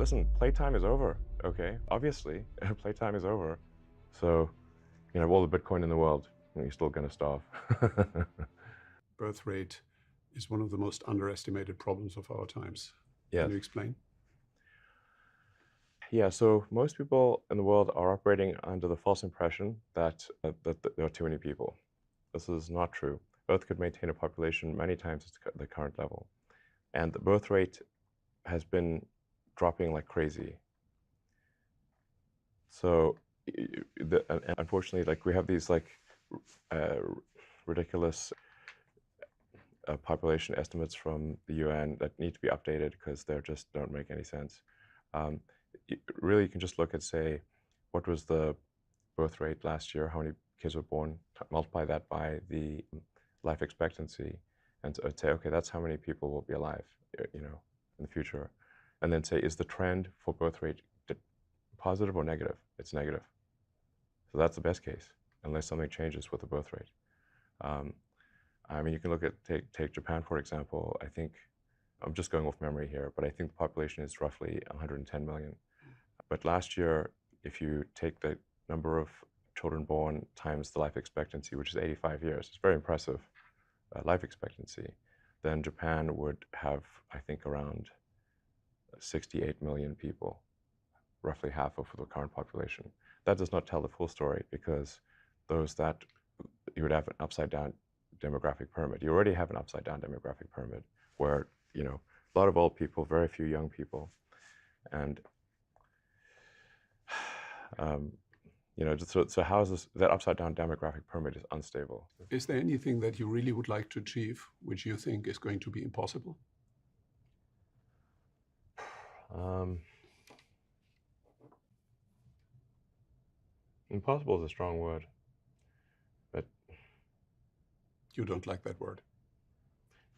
listen, playtime is over, okay? Obviously, playtime is over. So, you know, all the Bitcoin in the world, you're still gonna starve. Birth rate is one of the most underestimated problems of our times. Yes. Can you explain? Yeah, so most people in the world are operating under the false impression that, that there are too many people. This is not true. Earth could maintain a population many times the current level. And the birth rate has been dropping like crazy. So unfortunately, like we have these like ridiculous population estimates from the UN that need to be updated because they just don't make any sense. Really, you can just look at, say, what was the birth rate last year, how many kids were born, multiply that by the life expectancy, and say, okay, that's how many people will be alive, you know, in the future. And then say, is the trend for birth rate positive or negative? It's negative. So that's the best case, unless something changes with the birth rate. I mean, you can look at, take Japan, for example. I think, I'm just going off memory here, but I think the population is roughly 110 million. But last year, if you take the number of children born times the life expectancy, which is 85 years, it's very impressive life expectancy, then Japan would have, I think, around 68 million people, roughly half of the current population. That does not tell the full story because you would have an upside down demographic pyramid. You already have an upside down demographic pyramid where, you know, a lot of old people, very few young people. And, you know, so how is that upside down demographic pyramid is unstable. Is there anything that you really would like to achieve, which you think is going to be impossible? Impossible is a strong word, but You don't like that word?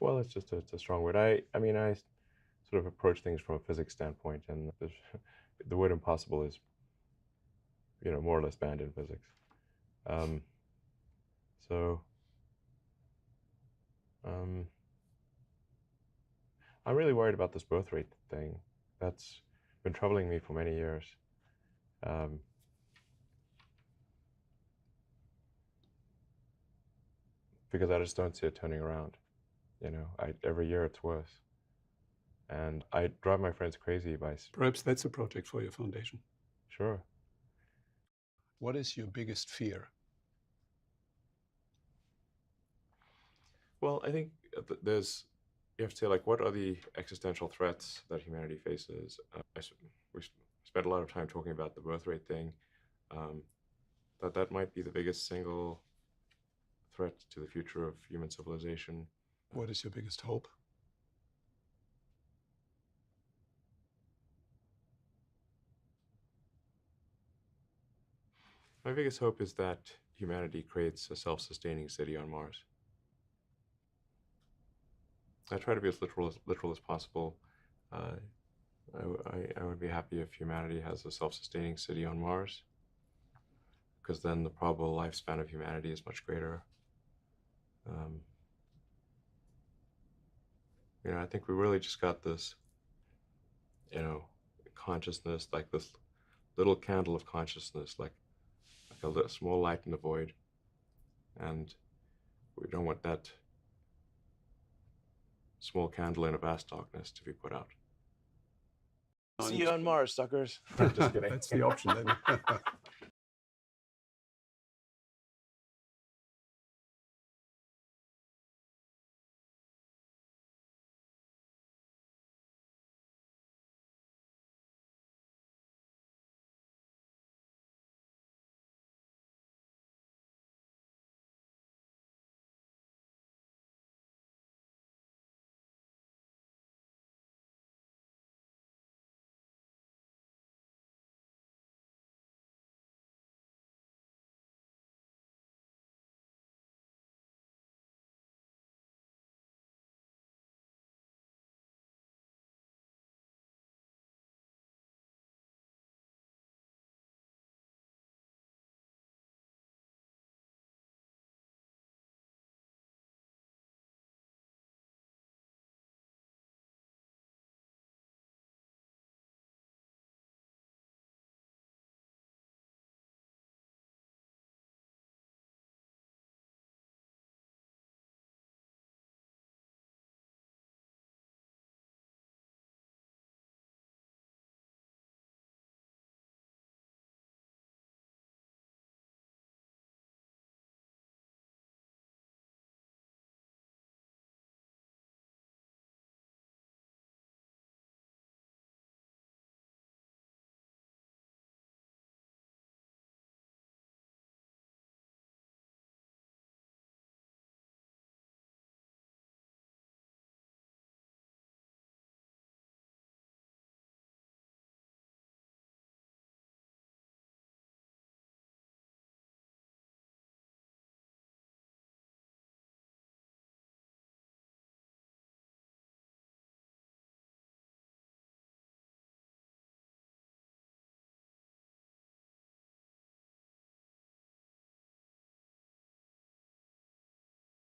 well, it's a strong word. I mean, I sort of approach things from a physics standpoint, and the word impossible is, you know, more or less banned in physics. I'm really worried about this birth rate thing. That's been troubling me for many years. Because I just don't see it turning around. You know, every year it's worse. And I drive my friends crazy by... Perhaps that's a project for your foundation. Sure. What is your biggest fear? Well, I think you have to say, like, what are the existential threats that humanity faces? We spent a lot of time talking about the birth rate thing. That might be the biggest single threat to the future of human civilization. What is your biggest hope? My biggest hope is that humanity creates a self-sustaining city on Mars. I try to be as literal as possible. I would be happy if humanity has a self-sustaining city on Mars, because then the probable lifespan of humanity is much greater. You know, I think we really just got this, you know, consciousness, like this little candle of consciousness, like a little small light in the void. And we don't want that small candle in a vast darkness to be put out. See you on Mars, suckers. Just kidding. That's the option then.